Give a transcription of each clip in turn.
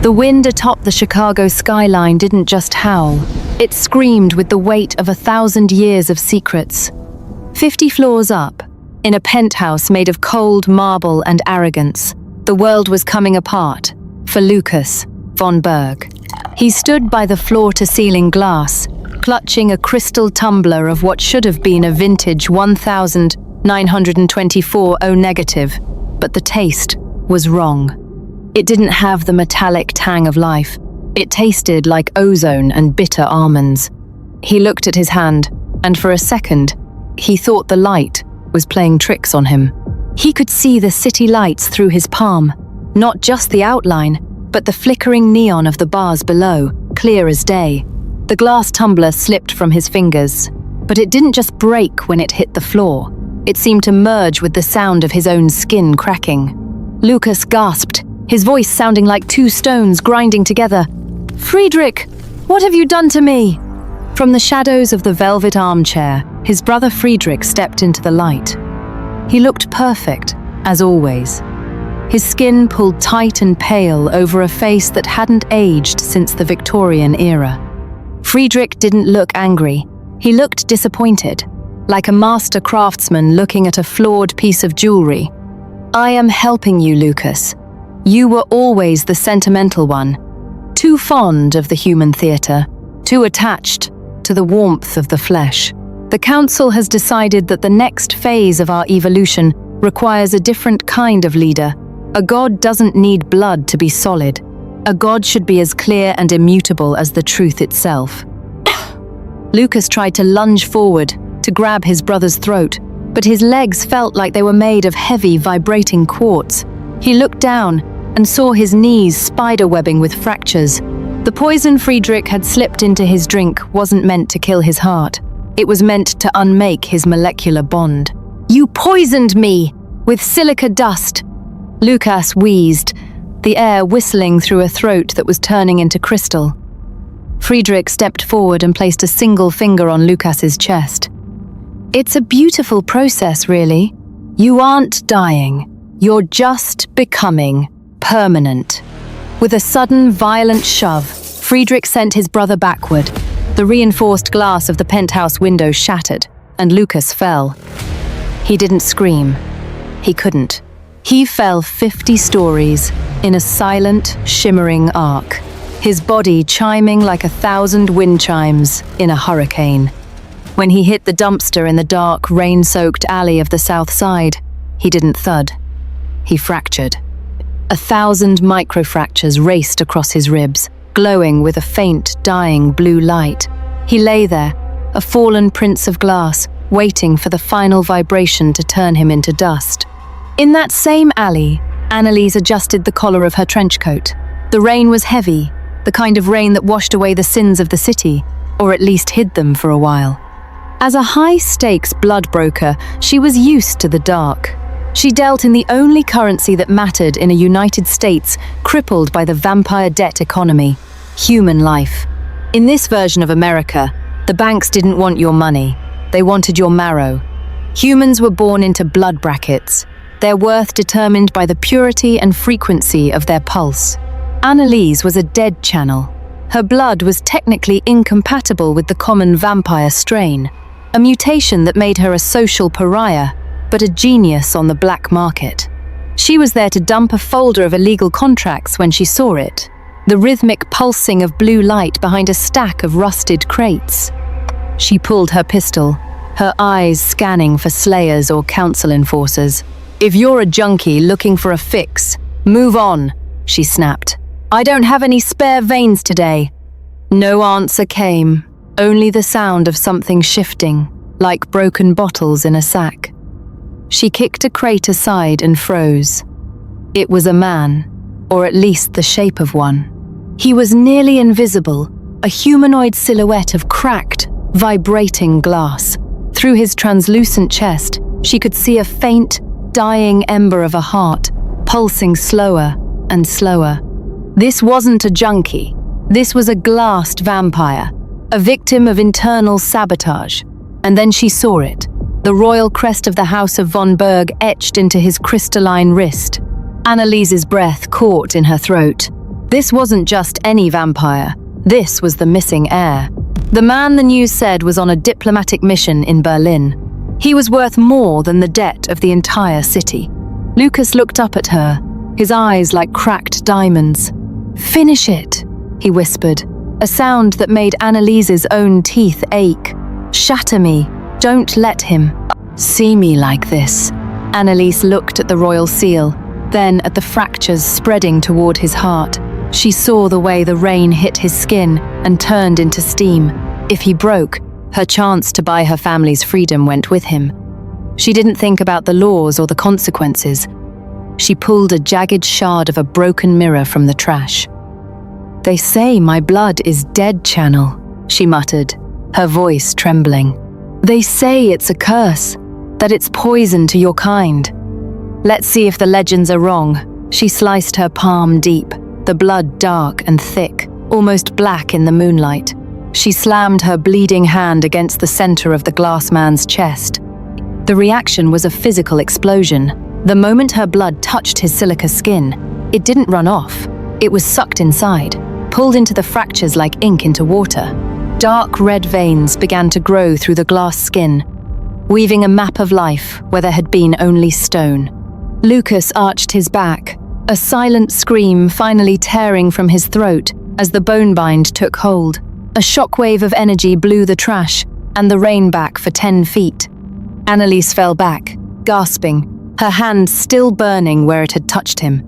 The wind atop the Chicago skyline didn't just howl. It screamed with the weight of 1,000 years of secrets. 50 floors up, in a penthouse made of cold marble and arrogance, the world was coming apart for Lukas von Berg. He stood by the floor-to-ceiling glass, clutching a crystal tumbler of what should have been a vintage 1924 O-negative, but the taste was wrong. It didn't have the metallic tang of life. It tasted like ozone and bitter almonds. He looked at his hand, and for a second, he thought the light was playing tricks on him. He could see the city lights through his palm, not just the outline, but the flickering neon of the bars below, clear as day. The glass tumbler slipped from his fingers, but it didn't just break when it hit the floor. It seemed to merge with the sound of his own skin cracking. Lukas gasped, his voice sounding like two stones grinding together. "Friedrich, what have you done to me?" From the shadows of the velvet armchair, his brother Friedrich stepped into the light. He looked perfect, as always. His skin pulled tight and pale over a face that hadn't aged since the Victorian era. Friedrich didn't look angry. He looked disappointed, like a master craftsman looking at a flawed piece of jewelry. "I am helping you, Lukas. You were always the sentimental one, too fond of the human theatre, too attached to the warmth of the flesh. The Council has decided that the next phase of our evolution requires a different kind of leader. A god doesn't need blood to be solid. A god should be as clear and immutable as the truth itself." Lukas tried to lunge forward, to grab his brother's throat, but his legs felt like they were made of heavy, vibrating quartz. He looked down and saw his knees spiderwebbing with fractures. The poison Friedrich had slipped into his drink wasn't meant to kill his heart. It was meant to unmake his molecular bond. "You poisoned me with silica dust!" Lukas wheezed, the air whistling through a throat that was turning into crystal. Friedrich stepped forward and placed a single finger on Lukas's chest. "It's a beautiful process, really. You aren't dying. You're just becoming permanent." With a sudden, violent shove, Friedrich sent his brother backward. The reinforced glass of the penthouse window shattered, and Lukas fell. He didn't scream. He couldn't. He fell 50 stories in a silent, shimmering arc, his body chiming like 1,000 wind chimes in a hurricane. When he hit the dumpster in the dark, rain-soaked alley of the south side, he didn't thud. He fractured. 1,000 microfractures raced across his ribs, glowing with a faint, dying blue light. He lay there, a fallen prince of glass, waiting for the final vibration to turn him into dust. In that same alley, Anneliese adjusted the collar of her trench coat. The rain was heavy, the kind of rain that washed away the sins of the city, or at least hid them for a while. As a high-stakes blood broker, she was used to the dark. She dealt in the only currency that mattered in a United States crippled by the vampire debt economy: human life. In this version of America, the banks didn't want your money, they wanted your marrow. Humans were born into blood brackets, their worth determined by the purity and frequency of their pulse. Anneliese was a dead channel. Her blood was technically incompatible with the common vampire strain, a mutation that made her a social pariah, but a genius on the black market. She was there to dump a folder of illegal contracts when she saw it, the rhythmic pulsing of blue light behind a stack of rusted crates. She pulled her pistol, her eyes scanning for slayers or council enforcers. "If you're a junkie looking for a fix, move on," she snapped. "I don't have any spare veins today." No answer came, only the sound of something shifting, like broken bottles in a sack. She kicked a crate aside and froze. It was a man, or at least the shape of one. He was nearly invisible, a humanoid silhouette of cracked, vibrating glass. Through his translucent chest, she could see a faint, dying ember of a heart, pulsing slower and slower. This wasn't a junkie. This was a glassed vampire, a victim of internal sabotage. And then she saw it, the royal crest of the House of von Berg etched into his crystalline wrist. Anneliese's breath caught in her throat. This wasn't just any vampire. This was the missing heir. The man the news said was on a diplomatic mission in Berlin. He was worth more than the debt of the entire city. Lukas looked up at her, his eyes like cracked diamonds. "Finish it," he whispered, a sound that made Anneliese's own teeth ache. "Shatter me. Don't let him see me like this." Anneliese looked at the royal seal, then at the fractures spreading toward his heart. She saw the way the rain hit his skin and turned into steam. If he broke, her chance to buy her family's freedom went with him. She didn't think about the laws or the consequences. She pulled a jagged shard of a broken mirror from the trash. "They say my blood is dead, Channel," she muttered, her voice trembling. "They say it's a curse, that it's poison to your kind. Let's see if the legends are wrong." She sliced her palm deep, the blood dark and thick, almost black in the moonlight. She slammed her bleeding hand against the center of the glass man's chest. The reaction was a physical explosion. The moment her blood touched his silica skin, it didn't run off. It was sucked inside, pulled into the fractures like ink into water. Dark red veins began to grow through the glass skin, weaving a map of life where there had been only stone. Lukas arched his back, a silent scream finally tearing from his throat as the bone bind took hold. A shockwave of energy blew the trash and the rain back for 10 feet. Anneliese fell back, gasping, her hand still burning where it had touched him.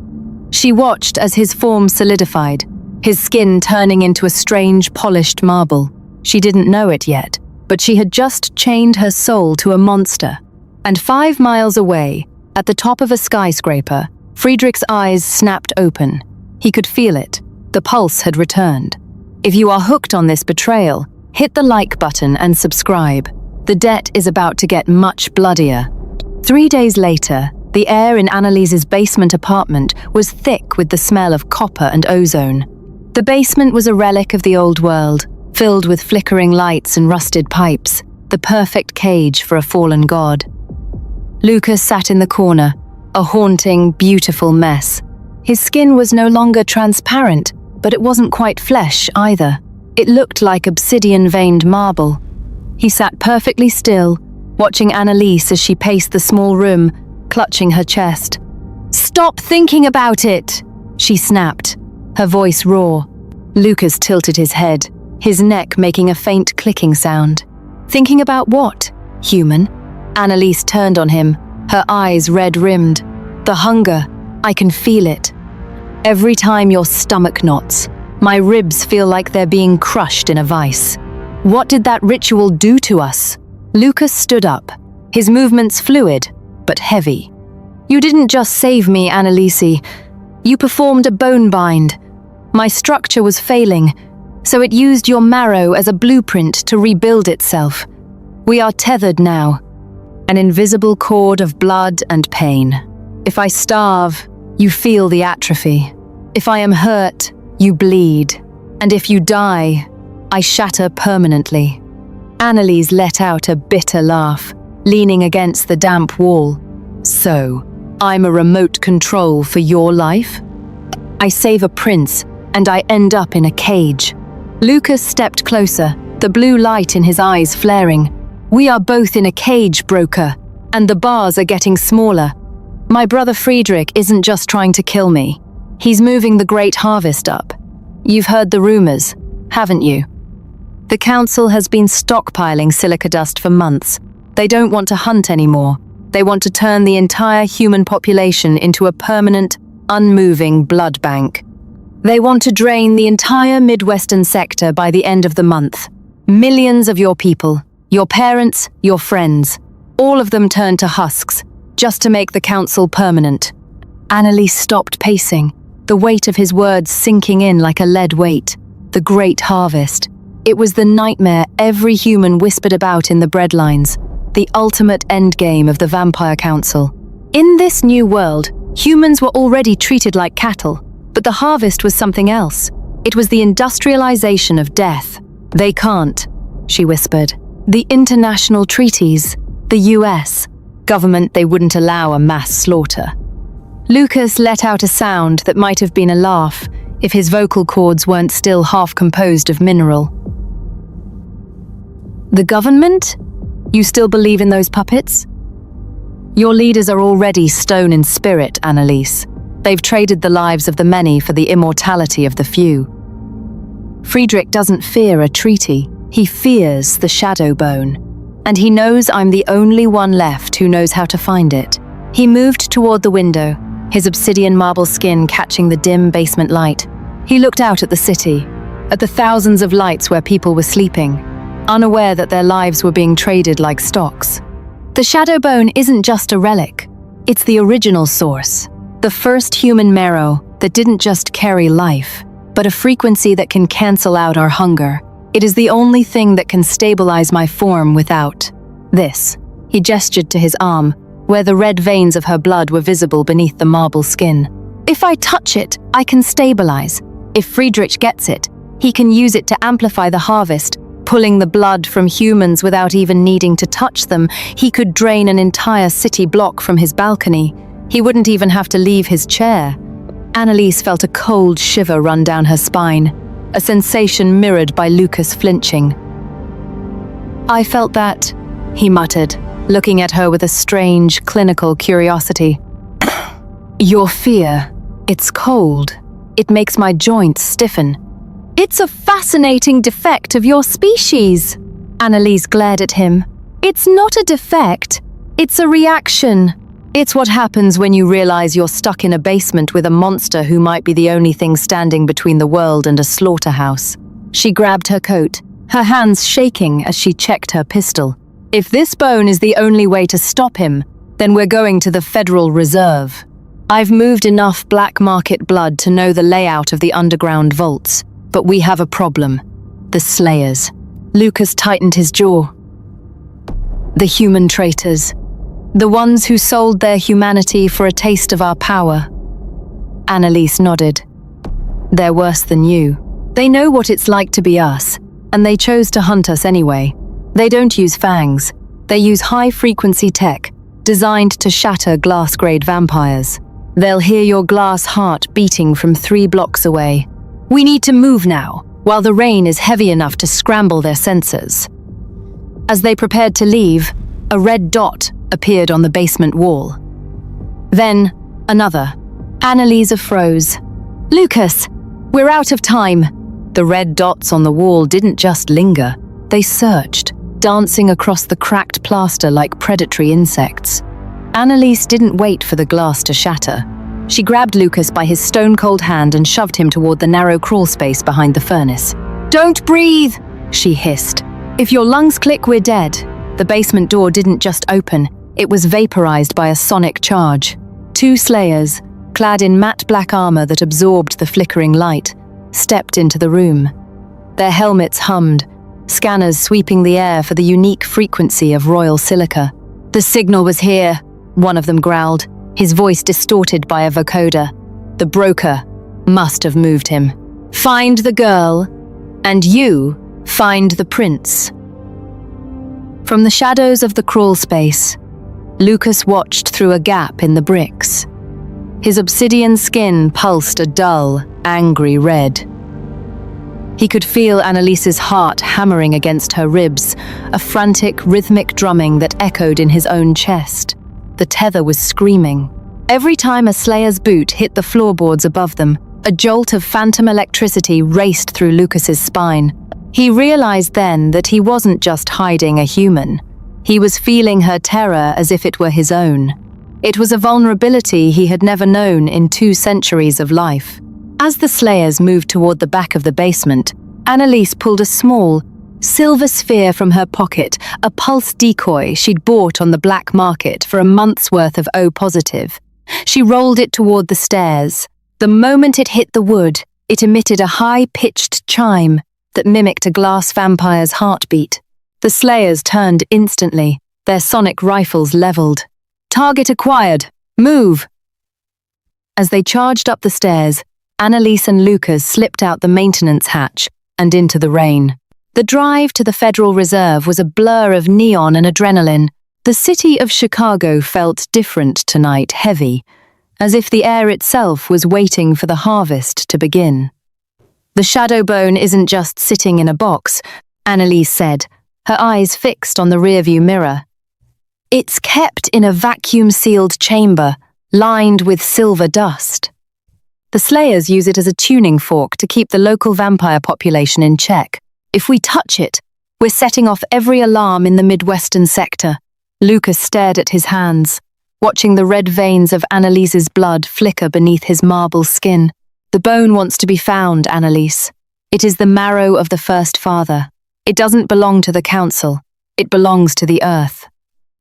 She watched as his form solidified, his skin turning into a strange polished marble. She didn't know it yet, but she had just chained her soul to a monster. And 5 miles away, at the top of a skyscraper, Friedrich's eyes snapped open. He could feel it. The pulse had returned. If you are hooked on this betrayal, hit the like button and subscribe. The debt is about to get much bloodier. 3 days later, the air in Anneliese's basement apartment was thick with the smell of copper and ozone. The basement was a relic of the old world, filled with flickering lights and rusted pipes, the perfect cage for a fallen god. Lukas sat in the corner, a haunting, beautiful mess. His skin was no longer transparent, but it wasn't quite flesh either. It looked like obsidian-veined marble. He sat perfectly still, watching Anneliese as she paced the small room, clutching her chest. "Stop thinking about it!" she snapped, her voice raw. Lukas tilted his head, his neck making a faint clicking sound. "Thinking about what? Human?" Anneliese turned on him, her eyes red-rimmed. "The hunger, I can feel it. Every time your stomach knots, my ribs feel like they're being crushed in a vice. What did that ritual do to us?" Lukas stood up, his movements fluid, but heavy. "You didn't just save me, Anneliese. You performed a bone bind. My structure was failing, so it used your marrow as a blueprint to rebuild itself. We are tethered now, an invisible cord of blood and pain. If I starve, you feel the atrophy. If I am hurt, you bleed. And if you die, I shatter permanently." Anneliese let out a bitter laugh, leaning against the damp wall. "So, I'm a remote control for your life? I save a prince, and I end up in a cage." Lukas stepped closer, the blue light in his eyes flaring. "We are both in a cage, broker, and the bars are getting smaller. My brother Friedrich isn't just trying to kill me. He's moving the Great Harvest up. You've heard the rumors, haven't you? The council has been stockpiling silica dust for months. They don't want to hunt anymore. They want to turn the entire human population into a permanent, unmoving blood bank. They want to drain the entire Midwestern sector by the end of the month. Millions of your people, your parents, your friends, all of them turn to husks, just to make the council permanent." Anneliese stopped pacing, the weight of his words sinking in like a lead weight. The Great Harvest. It was the nightmare every human whispered about in the breadlines, the ultimate endgame of the Vampire Council. In this new world, humans were already treated like cattle, but the harvest was something else. It was the industrialization of death. "They can't," she whispered. "The international treaties, the US, government, they wouldn't allow a mass slaughter." Lukas let out a sound that might have been a laugh. if his vocal cords weren't still half composed of mineral. The government? You still believe in those puppets? Your leaders are already stone in spirit, Anneliese. They've traded the lives of the many for the immortality of the few. Friedrich doesn't fear a treaty. He fears the shadow bone. And he knows I'm the only one left who knows how to find it. He moved toward the window, his obsidian marble skin catching the dim basement light. He looked out at the city, at the thousands of lights where people were sleeping, unaware that their lives were being traded like stocks. The shadow bone isn't just a relic. It's the original source. The first human marrow that didn't just carry life, but a frequency that can cancel out our hunger. It is the only thing that can stabilize my form without this. He gestured to his arm, where the red veins of her blood were visible beneath the marble skin. If I touch it, I can stabilize. If Friedrich gets it, he can use it to amplify the harvest, pulling the blood from humans without even needing to touch them. He could drain an entire city block from his balcony. He wouldn't even have to leave his chair. Anneliese felt a cold shiver run down her spine, a sensation mirrored by Lukas flinching. I felt that, he muttered, looking at her with a strange, clinical curiosity. Your fear. It's cold. It makes my joints stiffen. It's a fascinating defect of your species. Anneliese glared at him. It's not a defect. It's a reaction. It's what happens when you realize you're stuck in a basement with a monster who might be the only thing standing between the world and a slaughterhouse. She grabbed her coat, her hands shaking as she checked her pistol. If this bone is the only way to stop him, then we're going to the Federal Reserve. I've moved enough black market blood to know the layout of the underground vaults, but we have a problem. The Slayers. Lukas tightened his jaw. The human traitors. The ones who sold their humanity for a taste of our power. Anneliese nodded. They're worse than you. They know what it's like to be us, and they chose to hunt us anyway. They don't use fangs. They use high-frequency tech, designed to shatter glass-grade vampires. They'll hear your glass heart beating from 3 blocks away. We need to move now, while the rain is heavy enough to scramble their sensors. As they prepared to leave, a red dot appeared on the basement wall. Then, another. Anneliese froze. Lukas, we're out of time. The red dots on the wall didn't just linger. They searched, dancing across the cracked plaster like predatory insects. Anneliese didn't wait for the glass to shatter. She grabbed Lukas by his stone-cold hand and shoved him toward the narrow crawl space behind the furnace. Don't breathe, she hissed. If your lungs click, we're dead. The basement door didn't just open. It was vaporized by a sonic charge. 2 Slayers, clad in matte black armor that absorbed the flickering light, stepped into the room. Their helmets hummed, scanners sweeping the air for the unique frequency of royal silica. The signal was here, one of them growled, his voice distorted by a vocoder. The broker must have moved him. Find the girl, and you find the prince. From the shadows of the crawl space, Lukas watched through a gap in the bricks. His obsidian skin pulsed a dull, angry red. He could feel Anneliese's heart hammering against her ribs, a frantic, rhythmic drumming that echoed in his own chest. The tether was screaming. Every time a Slayer's boot hit the floorboards above them, a jolt of phantom electricity raced through Lukas's spine. He realized then that he wasn't just hiding a human. He was feeling her terror as if it were his own. It was a vulnerability he had never known in 2 centuries of life. As the Slayers moved toward the back of the basement, Anneliese pulled a small, silver sphere from her pocket, a pulse decoy she'd bought on the black market for a month's worth of O-positive. She rolled it toward the stairs. The moment it hit the wood, it emitted a high-pitched chime that mimicked a glass vampire's heartbeat. The Slayers turned instantly, their sonic rifles leveled. Target acquired. Move! As they charged up the stairs, Anneliese and Lukas slipped out the maintenance hatch and into the rain. The drive to the Federal Reserve was a blur of neon and adrenaline. The city of Chicago felt different tonight, heavy, as if the air itself was waiting for the harvest to begin. "The shadow bone isn't just sitting in a box," Anneliese said, her eyes fixed on the rearview mirror. "It's kept in a vacuum-sealed chamber, lined with silver dust. The Slayers use it as a tuning fork to keep the local vampire population in check. If we touch it, we're setting off every alarm in the Midwestern sector." Lukas stared at his hands, watching the red veins of Anneliese's blood flicker beneath his marble skin. "The bone wants to be found, Anneliese. It is the marrow of the first father. It doesn't belong to the council. It belongs to the earth.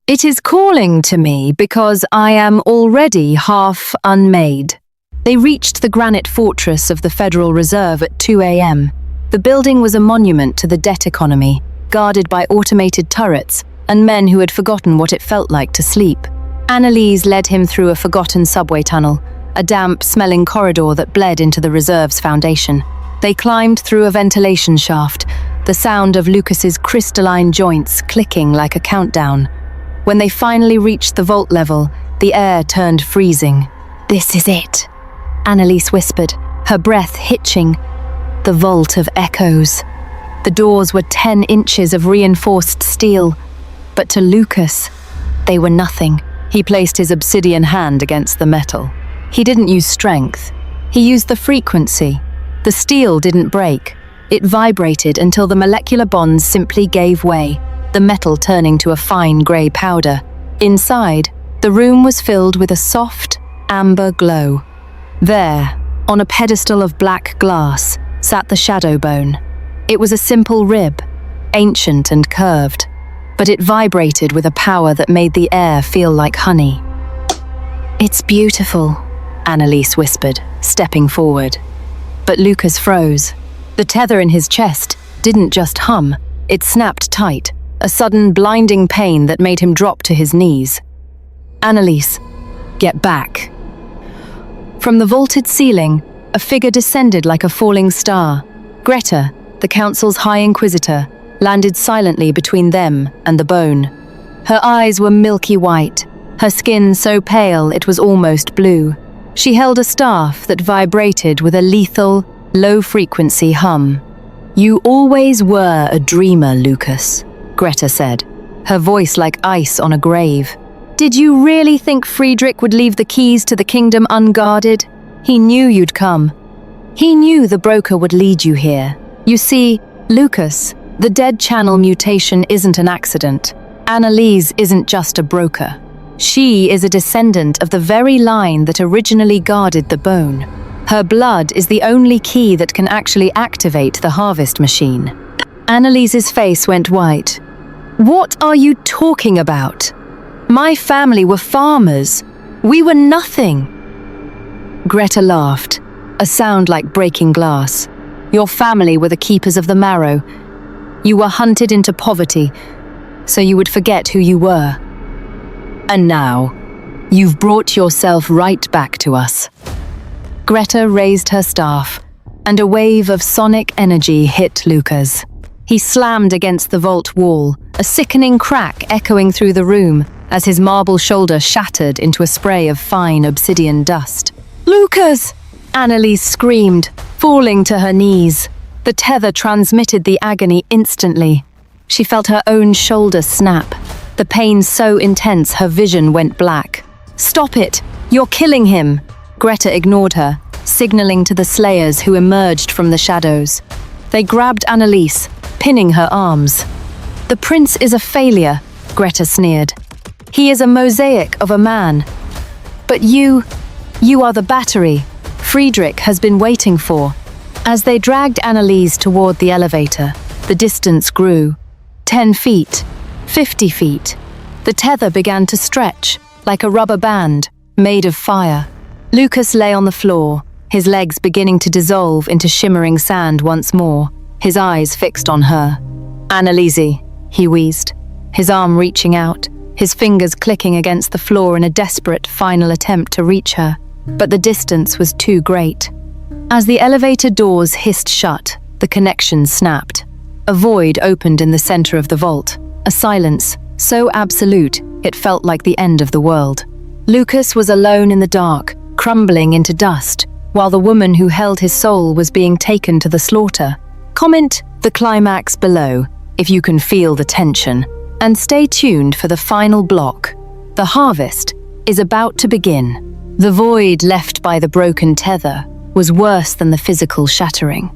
It is calling to me because I am already half unmade." They reached the granite fortress of the Federal Reserve at 2 a.m. The building was a monument to the debt economy, guarded by automated turrets and men who had forgotten what it felt like to sleep. Anneliese led him through a forgotten subway tunnel, a damp, smelling corridor that bled into the reserve's foundation. They climbed through a ventilation shaft, the sound of Lukas's crystalline joints clicking like a countdown. When they finally reached the vault level, the air turned freezing. "This is it," Anneliese whispered, her breath hitching. The vault of echoes. The doors were 10 inches of reinforced steel, but to Lukas, they were nothing. He placed his obsidian hand against the metal. He didn't use strength. He used the frequency. The steel didn't break. It vibrated until the molecular bonds simply gave way, the metal turning to a fine grey powder. Inside, the room was filled with a soft, amber glow. There, on a pedestal of black glass, sat the shadow bone. It was a simple rib, ancient and curved, but it vibrated with a power that made the air feel like honey. "It's beautiful," Anneliese whispered, stepping forward. But Lukas froze. The tether in his chest didn't just hum, it snapped tight, a sudden blinding pain that made him drop to his knees. "Anneliese, get back." From the vaulted ceiling, a figure descended like a falling star. Greta, the council's High Inquisitor, landed silently between them and the bone. Her eyes were milky white, her skin so pale it was almost blue. She held a staff that vibrated with a lethal, low-frequency hum. "You always were a dreamer, Lukas," Greta said, her voice like ice on a grave. "Did you really think Friedrich would leave the keys to the kingdom unguarded? He knew you'd come. He knew the broker would lead you here. You see, Lukas, the dead channel mutation isn't an accident. Anneliese isn't just a broker. She is a descendant of the very line that originally guarded the bone. Her blood is the only key that can actually activate the harvest machine." Anneliese's face went white. "What are you talking about? My family were farmers. We were nothing." Greta laughed, a sound like breaking glass. "Your family were the keepers of the marrow. You were hunted into poverty, so you would forget who you were. And now, you've brought yourself right back to us." Greta raised her staff, and a wave of sonic energy hit Lukas. He slammed against the vault wall, a sickening crack echoing through the room as his marble shoulder shattered into a spray of fine obsidian dust. "Lukas!" Anneliese screamed, falling to her knees. The tether transmitted the agony instantly. She felt her own shoulder snap, the pain so intense her vision went black. "Stop it! You're killing him!" Greta ignored her, signaling to the Slayers who emerged from the shadows. They grabbed Anneliese, pinning her arms. "The prince is a failure," Greta sneered. "He is a mosaic of a man. But you are the battery Friedrich has been waiting for." As they dragged Anneliese toward the elevator, the distance grew. 10 feet, 50 feet. The tether began to stretch, like a rubber band, made of fire. Lukas lay on the floor, his legs beginning to dissolve into shimmering sand once more, his eyes fixed on her. "Anneliese," he wheezed, his arm reaching out, his fingers clicking against the floor in a desperate final attempt to reach her. But the distance was too great. As the elevator doors hissed shut, the connection snapped. A void opened in the center of the vault, a silence so absolute it felt like the end of the world. Lukas was alone in the dark, crumbling into dust, while the woman who held his soul was being taken to the slaughter. Comment the climax below if you can feel the tension, and stay tuned for the final block. The harvest is about to begin. The void left by the broken tether was worse than the physical shattering.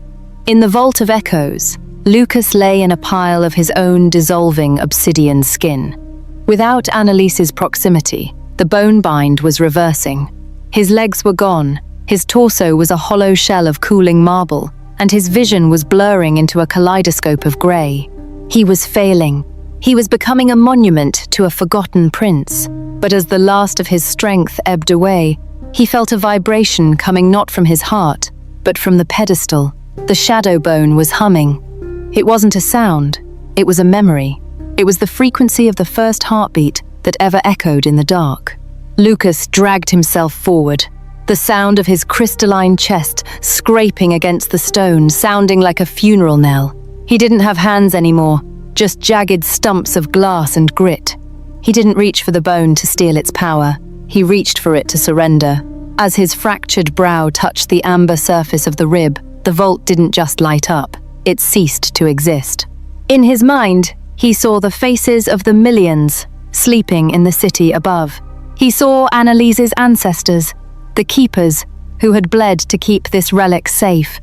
In the vault of echoes, Lukas lay in a pile of his own dissolving obsidian skin. Without Anneliese's proximity, the bone bind was reversing. His legs were gone, his torso was a hollow shell of cooling marble, and his vision was blurring into a kaleidoscope of grey. He was failing. He was becoming a monument to a forgotten prince. But as the last of his strength ebbed away, he felt a vibration coming not from his heart, but from the pedestal. The shadow bone was humming. It wasn't a sound, it was a memory. It was the frequency of the first heartbeat that ever echoed in the dark. Lukas dragged himself forward, the sound of his crystalline chest scraping against the stone, sounding like a funeral knell. He didn't have hands anymore, just jagged stumps of glass and grit. He didn't reach for the bone to steal its power. He reached for it to surrender. As his fractured brow touched the amber surface of the rib, the vault didn't just light up, it ceased to exist. In his mind, he saw the faces of the millions sleeping in the city above. He saw Anneliese's ancestors, the keepers who had bled to keep this relic safe.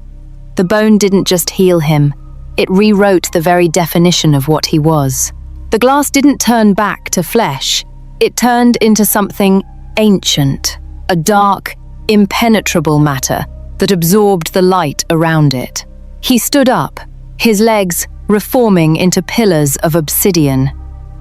The bone didn't just heal him, it rewrote the very definition of what he was. The glass didn't turn back to flesh, it turned into something ancient, a dark, impenetrable matter that absorbed the light around it. He stood up, his legs reforming into pillars of obsidian.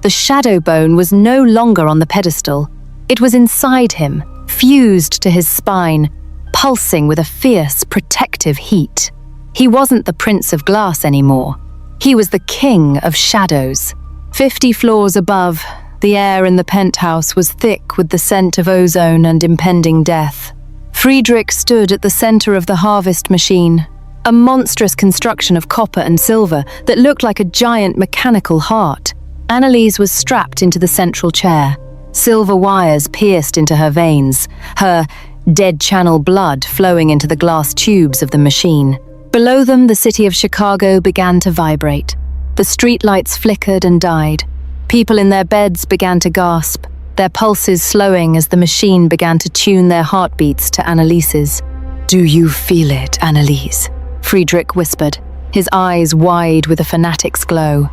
The shadow bone was no longer on the pedestal. It was inside him, fused to his spine, pulsing with a fierce, protective heat. He wasn't the Prince of Glass anymore. He was the King of Shadows. 50 floors above, the air in the penthouse was thick with the scent of ozone and impending death. Friedrich stood at the center of the harvest machine, a monstrous construction of copper and silver that looked like a giant mechanical heart. Anneliese was strapped into the central chair. Silver wires pierced into her veins, her dead channel blood flowing into the glass tubes of the machine. Below them, the city of Chicago began to vibrate. The streetlights flickered and died. People in their beds began to gasp, their pulses slowing as the machine began to tune their heartbeats to Anneliese's. "Do you feel it, Anneliese?" Friedrich whispered, his eyes wide with a fanatic's glow.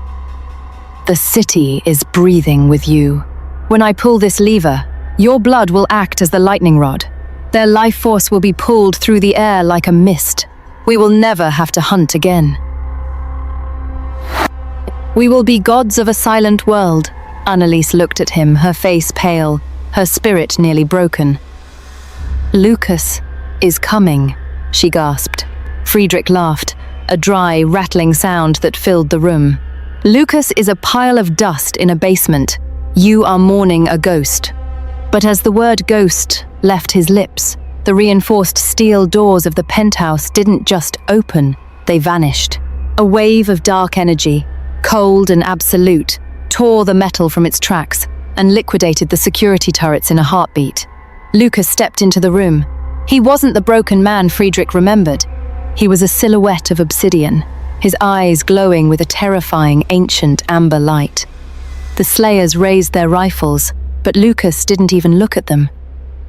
"The city is breathing with you. When I pull this lever, your blood will act as the lightning rod. Their life force will be pulled through the air like a mist. We will never have to hunt again. We will be gods of a silent world." Anneliese looked at him, her face pale, her spirit nearly broken. "Lukas is coming," she gasped. Friedrich laughed, a dry, rattling sound that filled the room. "Lukas is a pile of dust in a basement. You are mourning a ghost." But as the word ghost left his lips, the reinforced steel doors of the penthouse didn't just open, they vanished. A wave of dark energy, cold and absolute, tore the metal from its tracks and liquidated the security turrets in a heartbeat. Lukas stepped into the room. He wasn't the broken man Friedrich remembered. He was a silhouette of obsidian, his eyes glowing with a terrifying ancient amber light. The slayers raised their rifles, but Lukas didn't even look at them.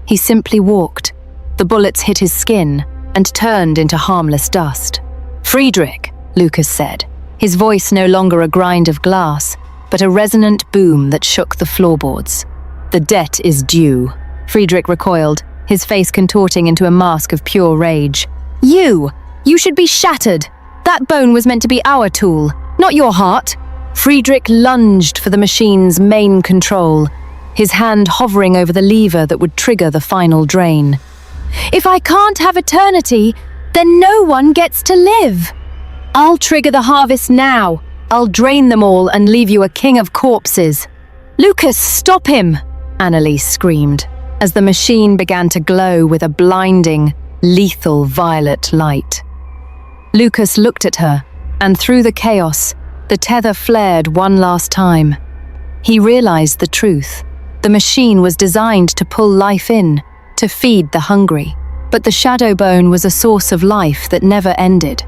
He simply walked. The bullets hit his skin and turned into harmless dust. "Friedrich," Lukas said, his voice no longer a grind of glass, but a resonant boom that shook the floorboards. "The debt is due." Friedrich recoiled, his face contorting into a mask of pure rage. You should be shattered. That bone was meant to be our tool, not your heart." Friedrich lunged for the machine's main control, his hand hovering over the lever that would trigger the final drain. "If I can't have eternity, then no one gets to live. I'll trigger the harvest now. I'll drain them all and leave you a king of corpses." "Lukas, stop him!" Anneliese screamed, as the machine began to glow with a blinding, lethal violet light. Lukas looked at her, and through the chaos, the tether flared one last time. He realized the truth. The machine was designed to pull life in, to feed the hungry. But the shadow bone was a source of life that never ended.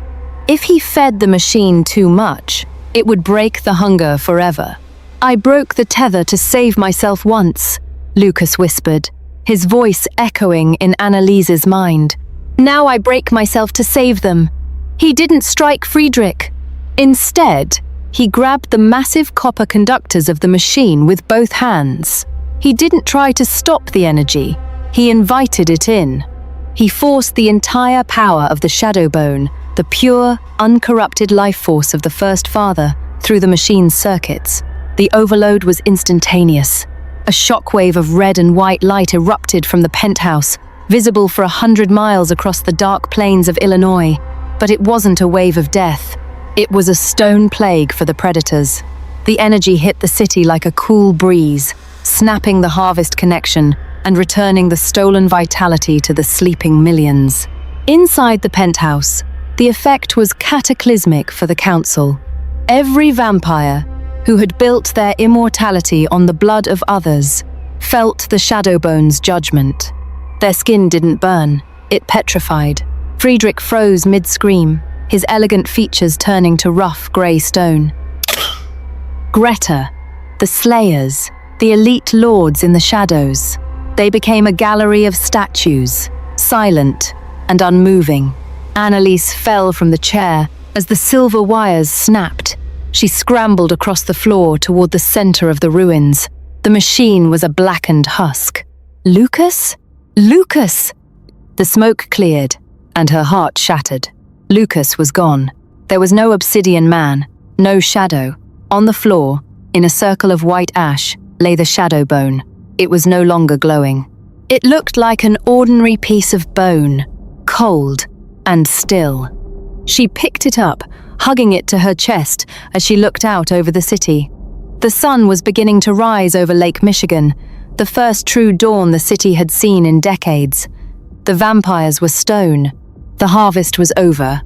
If he fed the machine too much, it would break the hunger forever. "I broke the tether to save myself once," Lukas whispered, his voice echoing in Anneliese's mind. "Now I break myself to save them." He didn't strike Friedrich. Instead, he grabbed the massive copper conductors of the machine with both hands. He didn't try to stop the energy, he invited it in. He forced the entire power of the shadow bone, the pure, uncorrupted life force of the First Father, through the machine's circuits. The overload was instantaneous. A shockwave of red and white light erupted from the penthouse, visible for 100 miles across the dark plains of Illinois. But it wasn't a wave of death. It was a stone plague for the predators. The energy hit the city like a cool breeze, snapping the harvest connection and returning the stolen vitality to the sleeping millions. Inside the penthouse, the effect was cataclysmic for the council. Every vampire, who had built their immortality on the blood of others, felt the Shadowbone's judgment. Their skin didn't burn, it petrified. Friedrich froze mid-scream, his elegant features turning to rough grey stone. Greta, the Slayers, the elite lords in the shadows. They became a gallery of statues, silent and unmoving. Anneliese fell from the chair as the silver wires snapped. She scrambled across the floor toward the center of the ruins. The machine was a blackened husk. Lukas? Lukas! The smoke cleared, and her heart shattered. Lukas was gone. There was no obsidian man, no shadow. On the floor, in a circle of white ash, lay the shadow bone. It was no longer glowing. It looked like an ordinary piece of bone, cold and still. She picked it up, hugging it to her chest as she looked out over the city. The sun was beginning to rise over Lake Michigan, the first true dawn the city had seen in decades. The vampires were stone. The harvest was over.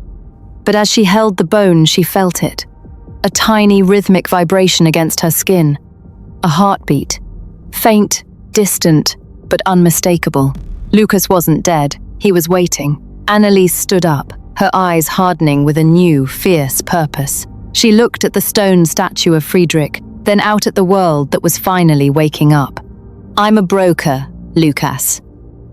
But as she held the bone, she felt it. A tiny rhythmic vibration against her skin. A heartbeat. Faint, distant, but unmistakable. Lukas wasn't dead. He was waiting. Anneliese stood up, her eyes hardening with a new, fierce purpose. She looked at the stone statue of Friedrich, then out at the world that was finally waking up. "I'm a broker, Lukas,"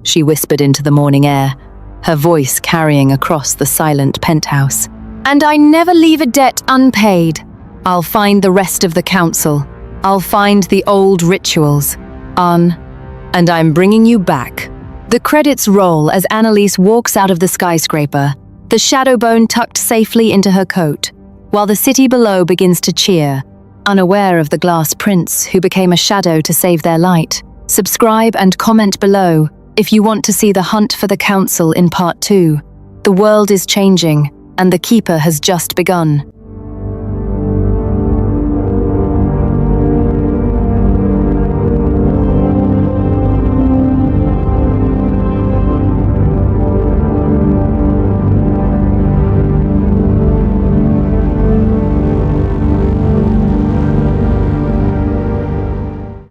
she whispered into the morning air, her voice carrying across the silent penthouse. "And I never leave a debt unpaid. I'll find the rest of the council. I'll find the old rituals. And I'm bringing you back." The credits roll as Anneliese walks out of the skyscraper, the shadow bone tucked safely into her coat, while the city below begins to cheer, unaware of the glass prince who became a shadow to save their light. Subscribe and comment below if you want to see the hunt for the council in part 2. The world is changing, and the Keeper has just begun.